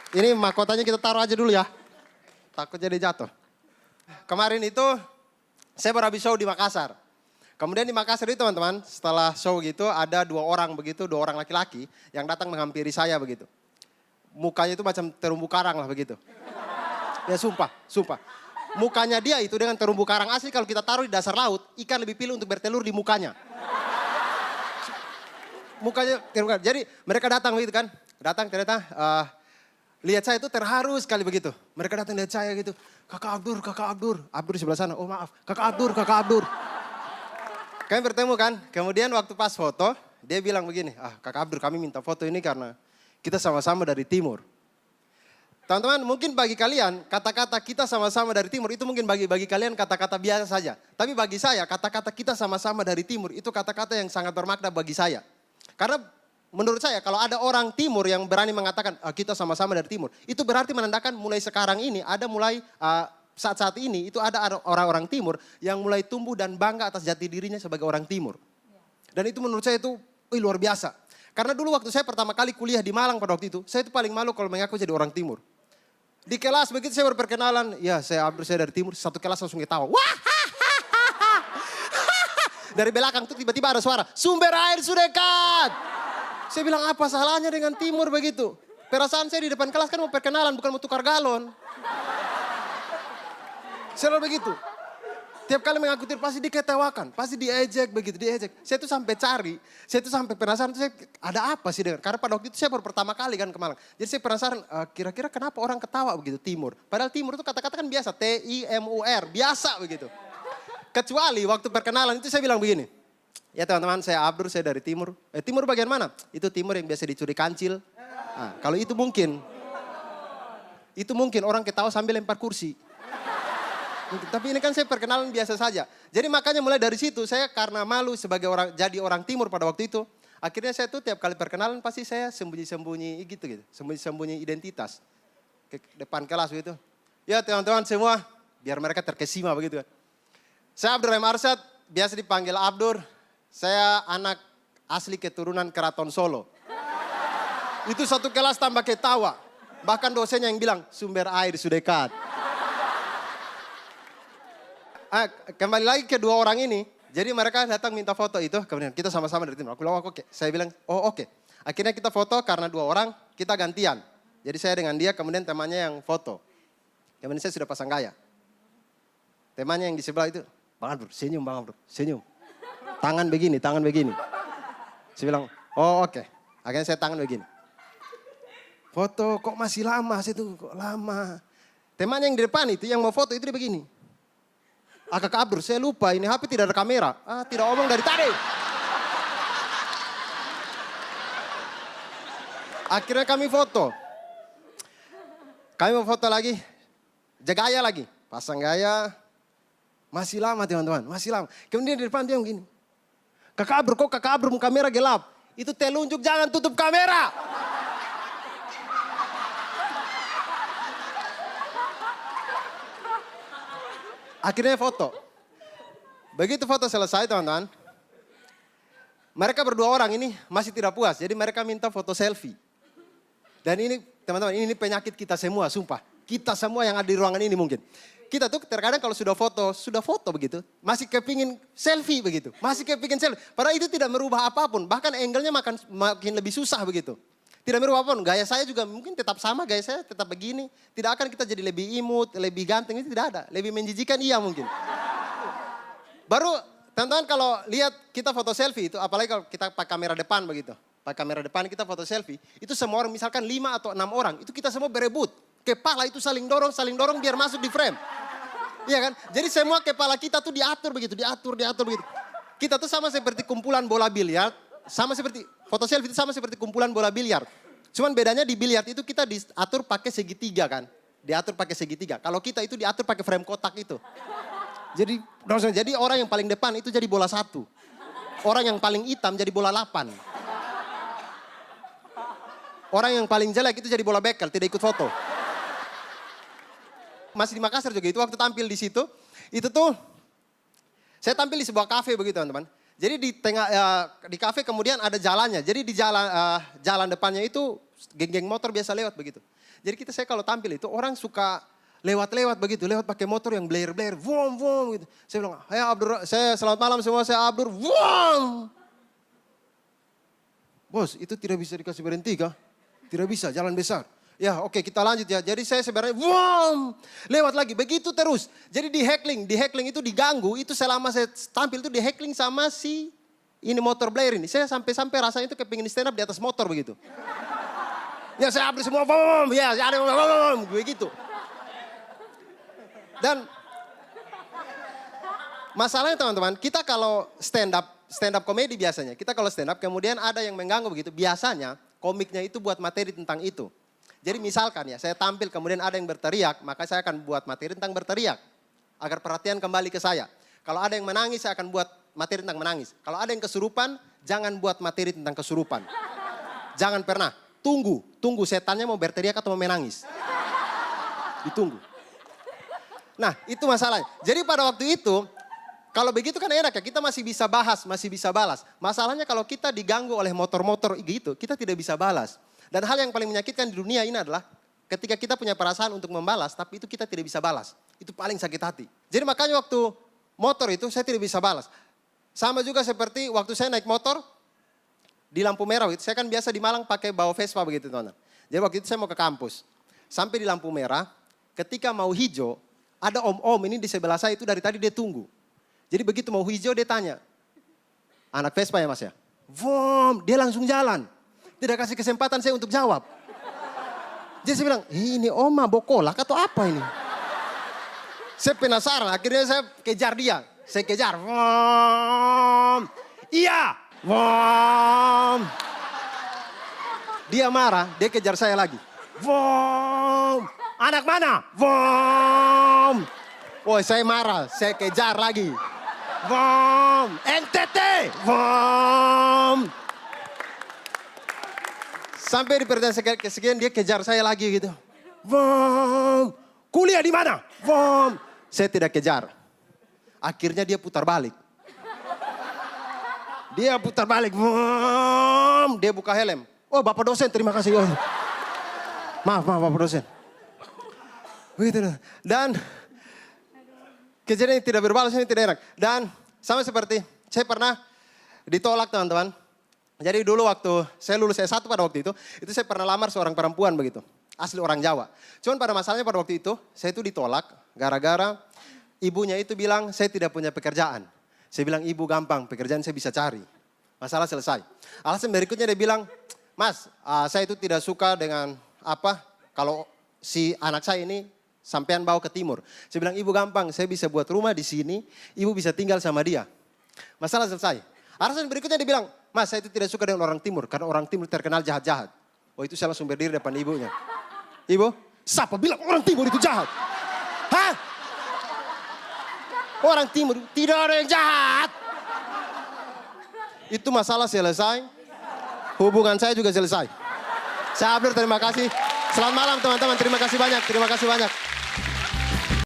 Ini mahkotanya kita taruh aja dulu ya. Takut jadi jatuh. Kemarin itu saya baru habis show di Makassar. Kemudian di Makassar itu teman-teman, setelah show gitu ada 2 orang begitu, 2 orang laki-laki yang datang menghampiri saya begitu. Mukanya itu macam terumbu karang lah begitu. Ya sumpah. Mukanya dia itu dengan terumbu karang asli kalau kita taruh di dasar laut, ikan lebih pilih untuk bertelur di mukanya. Mukanya terumbu karang. Jadi mereka datang begitu kan, datang ternyata lihat saya itu terharu sekali begitu. Mereka datang lihat saya gitu, Kakak Abdur. Abdur di sebelah sana, oh maaf, Kakak Abdur. Kami bertemu kan, kemudian waktu pas foto, dia bilang begini, Kakak Abdur kami minta foto ini karena kita sama-sama dari timur. Teman-teman, mungkin bagi kalian kata-kata kita sama-sama dari timur itu mungkin bagi kalian kata-kata biasa saja. Tapi bagi saya kata-kata kita sama-sama dari timur itu kata-kata yang sangat bermakna bagi saya. Karena menurut saya kalau ada orang timur yang berani mengatakan kita sama-sama dari timur. Itu berarti menandakan mulai sekarang ini ada mulai saat-saat ini itu ada orang-orang timur yang mulai tumbuh dan bangga atas jati dirinya sebagai orang timur. Dan itu menurut saya itu luar biasa. Karena dulu waktu saya pertama kali kuliah di Malang pada waktu itu, saya itu paling malu kalau mengaku jadi orang timur. Di kelas begitu saya berperkenalan, ya saya Abdur, saya dari timur, satu kelas langsung ketawa. Wah, dari belakang tuh tiba-tiba ada suara, sumber air sudah dekat. Saya bilang apa salahnya dengan timur begitu. Perasaan saya di depan kelas kan mau perkenalan bukan mau tukar galon. Selalu begitu. Tiap kali mengaku timur pasti diketawakan, pasti diejek begitu, diejek. Saya tuh sampai cari, saya tuh sampai penasaran, ada apa sih dengan, karena pada waktu itu saya baru pertama kali kan ke Malang. Jadi saya penasaran, kira-kira kenapa orang ketawa begitu timur. Padahal timur itu kata-kata kan biasa, T-I-M-U-R, biasa begitu. Kecuali waktu perkenalan itu saya bilang begini, ya teman-teman saya Abdur, saya dari timur. Timur bagian mana? Itu timur yang biasa dicuri kancil. Nah, kalau itu mungkin orang ketawa sambil lempar kursi. Tapi ini kan saya perkenalan biasa saja. Jadi makanya mulai dari situ saya karena malu sebagai jadi orang timur pada waktu itu. Akhirnya saya tuh tiap kali perkenalan pasti saya sembunyi-sembunyi gitu. Sembunyi-sembunyi identitas. Ke depan kelas gitu. Ya teman-teman semua, biar mereka terkesima begitu kan. Saya Abdur Rahim Arsyad, biasa dipanggil Abdur. Saya anak asli keturunan Keraton Solo. Itu satu kelas tambah ketawa. Bahkan dosennya yang bilang, sumber air sudah dekat. Kembali lagi ke 2 orang ini. Jadi mereka datang minta foto itu. Kemudian kita sama-sama dari timur. Aku bilang oke. Saya bilang oke. Akhirnya kita foto karena 2 orang kita gantian. Jadi saya dengan dia kemudian temannya yang foto. Kemudian saya sudah pasang gaya. Temannya yang di sebelah itu. Bang Abdur senyum, Bang Abdur senyum. Tangan begini. Saya bilang oke. Akhirnya saya tangan begini. Foto kok masih lama sih itu kok lama. Temannya yang di depan itu yang mau foto itu dia begini. Kakak Abdur, saya lupa ini HP tidak ada kamera. Tidak omong dari tadi. Akhirnya kami foto. Kami mau foto lagi. Gaya lagi. Pasang gaya. Masih lama teman-teman, masih lama. Kemudian di depan dia begini. Kakak Abdur, kok Kakak Abdur kamera gelap? Itu telunjuk jangan tutup kamera. Akhirnya foto. Begitu foto selesai teman-teman. Mereka berdua orang ini masih tidak puas. Jadi mereka minta foto selfie. Dan ini teman-teman ini penyakit kita semua sumpah. Kita semua yang ada di ruangan ini mungkin. Kita tuh terkadang kalau sudah foto begitu. Masih kepingin selfie begitu. Masih kepingin selfie. Padahal itu tidak merubah apapun. Bahkan angle-nya makin lebih susah begitu. Tidak merubah apapun. Gaya saya juga mungkin tetap sama. Gaya saya tetap begini. Tidak akan kita jadi lebih imut, lebih ganteng. Itu tidak ada. Lebih menjijikan iya mungkin. Baru teman-teman kalau lihat kita foto selfie itu. Apalagi kalau kita pakai kamera depan begitu. Pakai kamera depan kita foto selfie. Itu semua orang misalkan 5 atau 6 orang. Itu kita semua berebut. Kepala itu saling dorong biar masuk di frame. Iya kan? Jadi semua kepala kita tuh diatur begitu. Diatur begitu. Kita tuh sama seperti kumpulan bola biliar. Sama seperti foto selfie itu sama seperti kumpulan bola biliar. Cuman bedanya di biliar itu kita diatur pakai segitiga kan. Diatur pakai segitiga. Kalau kita itu diatur pakai frame kotak itu. Jadi orang yang paling depan itu jadi bola 1. Orang yang paling hitam jadi bola 8. Orang yang paling jelek itu jadi bola bekel, tidak ikut foto. Masih di Makassar juga itu waktu tampil di situ. Itu tuh saya tampil di sebuah kafe begitu teman-teman. Jadi di tengah di kafe kemudian ada jalannya. Jadi di jalan depannya itu geng-geng motor biasa lewat begitu. Jadi saya kalau tampil itu orang suka lewat-lewat begitu, lewat pakai motor yang blare-blare, vom vom gitu. Saya bilang, "Hai Abdur, saya selamat malam semua, saya Abdur." Vom. Bos, itu tidak bisa dikasih berhenti kah? Tidak bisa, jalan besar. Ya oke, kita lanjut ya. Jadi saya sebenarnya vom, lewat lagi, begitu terus. Jadi di heckling itu diganggu, itu selama saya tampil itu di heckling sama si ini motor blare ini. Saya sampai rasanya itu kepingin stand up di atas motor begitu. Ya saya Abdur semua vom, ya saya ada vom, begitu. Dan masalahnya teman-teman, kita kalau stand up komedi biasanya, kita kalau stand up kemudian ada yang mengganggu begitu, biasanya komiknya itu buat materi tentang itu. Jadi misalkan ya, saya tampil kemudian ada yang berteriak, maka saya akan buat materi tentang berteriak. Agar perhatian kembali ke saya. Kalau ada yang menangis, saya akan buat materi tentang menangis. Kalau ada yang kesurupan, jangan buat materi tentang kesurupan. Jangan pernah, tunggu setannya mau berteriak atau mau menangis. Ditunggu. Nah itu masalahnya. Jadi pada waktu itu, kalau begitu kan enak ya, kita masih bisa bahas, masih bisa balas. Masalahnya kalau kita diganggu oleh motor-motor gitu, kita tidak bisa balas. Dan hal yang paling menyakitkan di dunia ini adalah ketika kita punya perasaan untuk membalas, tapi itu kita tidak bisa balas. Itu paling sakit hati. Jadi makanya waktu motor itu saya tidak bisa balas. Sama juga seperti waktu saya naik motor di lampu merah itu. Saya kan biasa di Malang pakai bawa Vespa begitu teman-teman. Jadi waktu itu saya mau ke kampus. Sampai di lampu merah, ketika mau hijau, ada om-om ini di sebelah saya itu dari tadi dia tunggu. Jadi begitu mau hijau dia tanya, anak Vespa ya mas ya? Vom, dia langsung jalan. Tidak kasih kesempatan saya untuk jawab. Jadi saya bilang, ini oma bokolak atau apa ini? Saya penasaran, akhirnya saya kejar dia. Saya kejar, vom, iya, vom. Dia marah, dia kejar saya lagi. Vom, anak mana? Vom. Woi saya marah, saya kejar lagi. Vom, NTT, vom. Sampai di pertanyaan kesekian dia kejar saya lagi gitu. Vom, kuliah di mana? Vom. Saya tidak kejar. Akhirnya dia putar balik. Dia putar balik. Vom. Dia buka helm. Oh Bapak dosen terima kasih. Oh. Maaf Bapak dosen. Begitu. Dan kejadian yang tidak berbalas ini tidak enak. Dan sama seperti saya pernah ditolak teman-teman. Jadi dulu waktu saya lulus S1 pada waktu itu saya pernah lamar seorang perempuan begitu. Asli orang Jawa. Cuman pada masalahnya pada waktu itu saya itu ditolak gara-gara ibunya itu bilang saya tidak punya pekerjaan. Saya bilang ibu gampang pekerjaan saya bisa cari. Masalah selesai. Alasan berikutnya dia bilang, mas saya itu tidak suka dengan apa kalau si anak saya ini sampean bawa ke timur. Saya bilang ibu gampang saya bisa buat rumah di sini, ibu bisa tinggal sama dia. Masalah selesai. Alasan berikutnya dia bilang, mas saya itu tidak suka dengan orang timur karena orang timur terkenal jahat-jahat. Oh itu saya langsung berdiri depan ibunya. Ibu, siapa bilang orang timur itu jahat? Hah? Orang timur tidak ada yang jahat. Itu masalah selesai. Hubungan saya juga selesai. Saya Abdur terima kasih. Selamat malam teman-teman, terima kasih banyak.